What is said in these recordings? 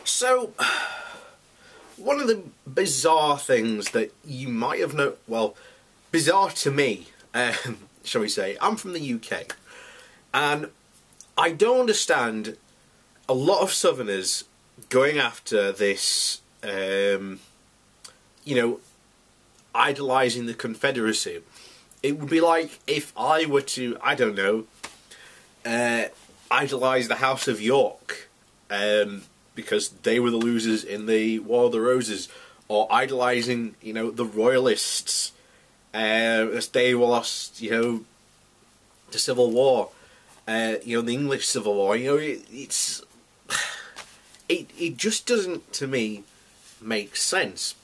So, one of the bizarre things that you might have known, well, bizarre to me, shall we say, I'm from the UK, and I don't understand a lot of Southerners going after this, idolising the Confederacy. It would be like if I were to, I don't know, idolise the House of York, because they were the losers in the War of the Roses, or idolising, the Royalists, as they lost, the Civil War, the English Civil War. It just doesn't, to me, make sense.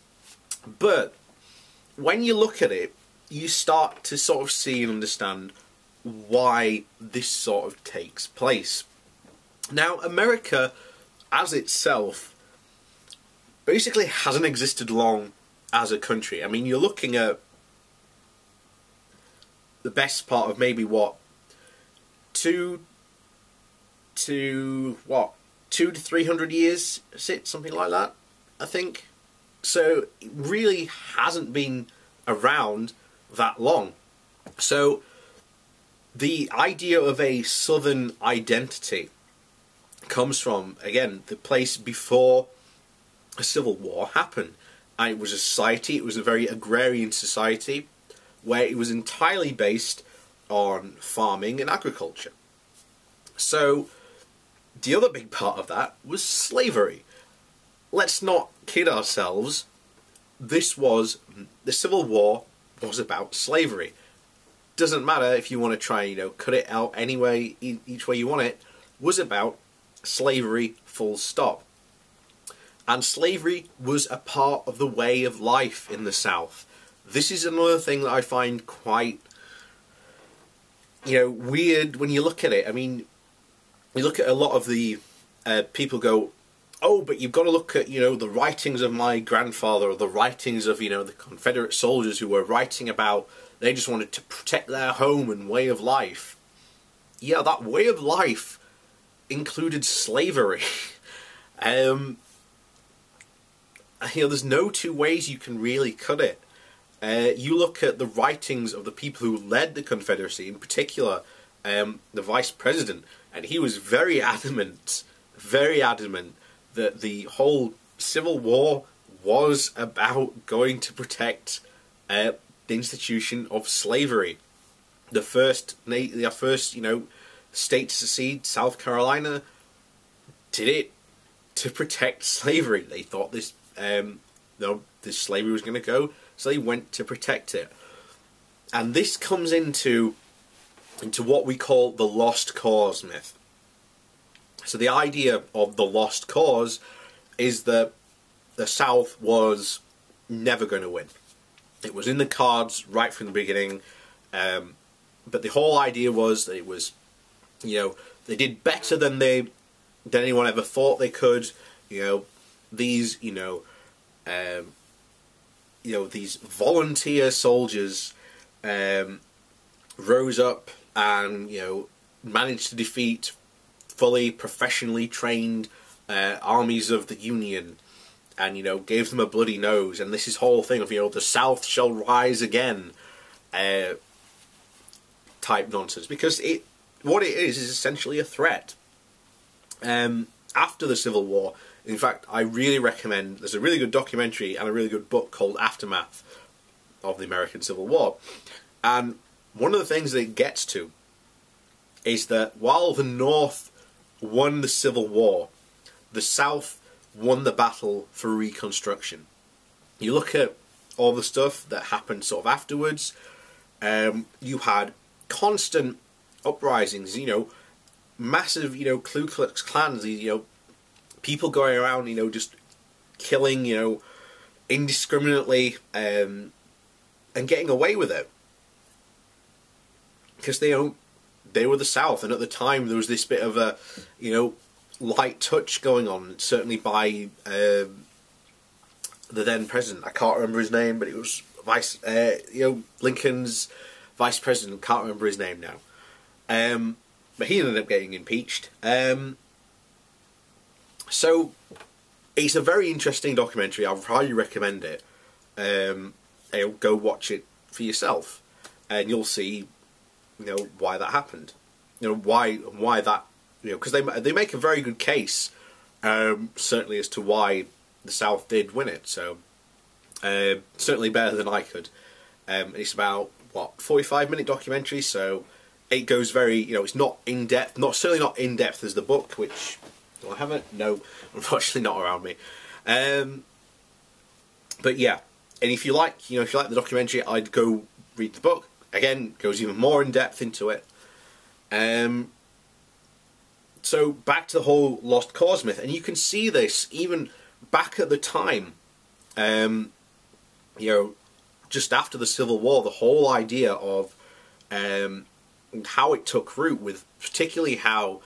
But when you look at it, you start to sort of see and understand why this sort of takes place. Now, America, as itself, basically hasn't existed long as a country. I mean, you're looking at the best part of maybe, what, 200 to 300 years, something like that, I think. So it really hasn't been around that long. So the idea of a Southern identity comes from, again, the place before a civil war happened. And it was a society, it was a very agrarian society, where it was entirely based on farming and agriculture. So the other big part of that was slavery. Let's not kid ourselves. The Civil War was about slavery. Doesn't matter if you want to try, cut it out any way, each way you want it, was about slavery, full stop. And slavery was a part of the way of life in the South. This is another thing that I find quite, weird when you look at it. I mean, you look at a lot of the people go, oh, but you've got to look at, the writings of my grandfather, or the writings of, the Confederate soldiers who were writing about, they just wanted to protect their home and way of life. Yeah, that way of life included slavery. There's no two ways you can really cut it. You look at the writings of the people who led the Confederacy, in particular, the Vice President, and he was very adamant that the whole Civil War was about going to protect the institution of slavery. The first state to secede, South Carolina, did it to protect slavery. They thought this slavery was going to go, so they went to protect it. And this comes into what we call the lost cause myth. So the idea of the lost cause is that the South was never going to win. It was in the cards right from the beginning, but the whole idea was that it was, they did better than anyone ever thought they could. These volunteer soldiers rose up and managed to defeat fully professionally trained armies of the Union, and gave them a bloody nose. And this is whole thing of the South shall rise again type nonsense, because what it is essentially a threat. After the Civil War, in fact, I really recommend, there's a really good documentary and a really good book called Aftermath of the American Civil War. And one of the things that it gets to is that while the North won the Civil War, the South won the battle for Reconstruction. You look at all the stuff that happened sort of afterwards, you had constant uprisings, massive, Ku Klux Klans, people going around, just killing, indiscriminately, and getting away with it. Because they were the South, and at the time there was this bit of a, light touch going on, certainly by the then president. I can't remember his name, but it was Lincoln's vice president. Can't remember his name now. But he ended up getting impeached. So it's a very interesting documentary. I highly recommend it. Go watch it for yourself, and you'll see, why that happened. Why that, because they make a very good case, certainly as to why the South did win it. So certainly better than I could. It's about 45-minute documentary, so it goes very, it's not in depth, certainly not in depth as the book, which do I have it? No, unfortunately not around me. But yeah, and if you like, the documentary, I'd go read the book. Again, goes even more in depth into it. So back to the whole lost cause myth, and you can see this even back at the time. Just after the Civil War, the whole idea of how it took root, with particularly how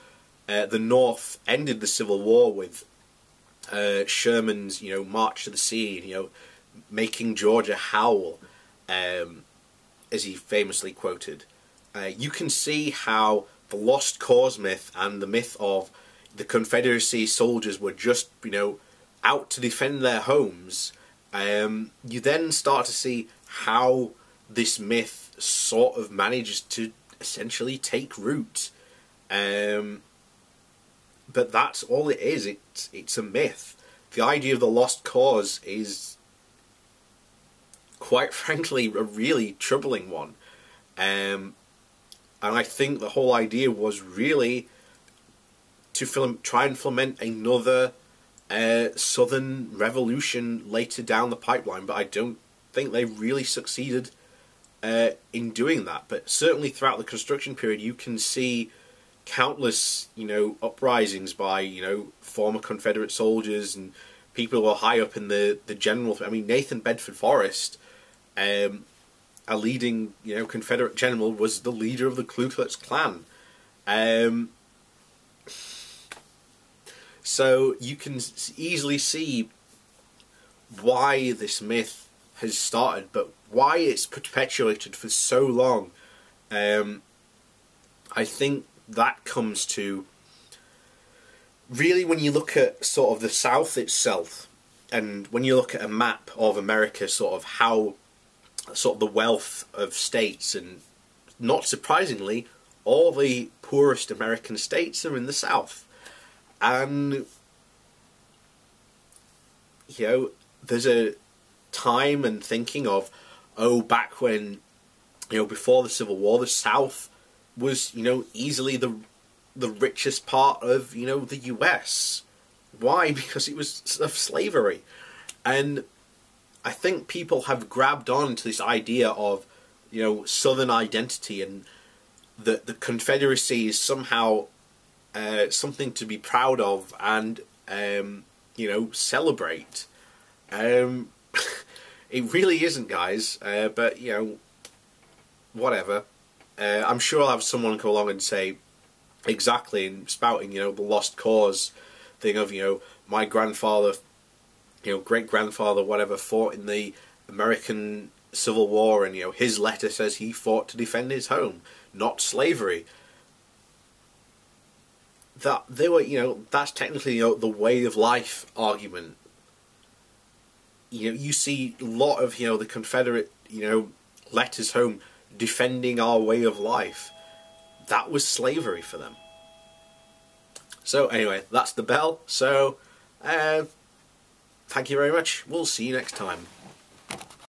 the North ended the Civil War with Sherman's, march to the sea, making Georgia howl, as he famously quoted. You can see how the lost cause myth and the myth of the Confederacy soldiers were just, out to defend their homes. You then start to see how this myth sort of manages to essentially take root. But that's all it is. It's a myth. The idea of the lost cause is, quite frankly, a really troubling one. And I think the whole idea was really to try and foment another Southern Revolution later down the pipeline, but I don't think they really succeeded in doing that. But certainly throughout the construction period, you can see countless, uprisings by, former Confederate soldiers and people who are high up in the general. I mean, Nathan Bedford Forrest, a leading, Confederate general, was the leader of the Ku Klux Klan. So you can easily see why this myth has started, but why it's perpetuated for so long. I think that comes to, really, when you look at sort of the South itself, and when you look at a map of America, sort of how, sort of the wealth of states, and not surprisingly, all the poorest American states are in the South. And, there's a time and thinking of, back when, before the Civil War, the South was, easily the richest part of, the US. Why? Because it was of slavery. And I think people have grabbed on to this idea of, Southern identity, and that the Confederacy is somehow something to be proud of and, celebrate. It really isn't, guys, but, whatever. I'm sure I'll have someone come along and say exactly, and spouting, the lost cause thing of, my grandfather, great-grandfather, whatever, fought in the American Civil War, and, his letter says he fought to defend his home, not slavery. That they were, that's technically, the way of life argument. You see a lot of, the Confederate, letters home defending our way of life. That was slavery for them. So anyway, that's the bell. So, thank you very much. We'll see you next time.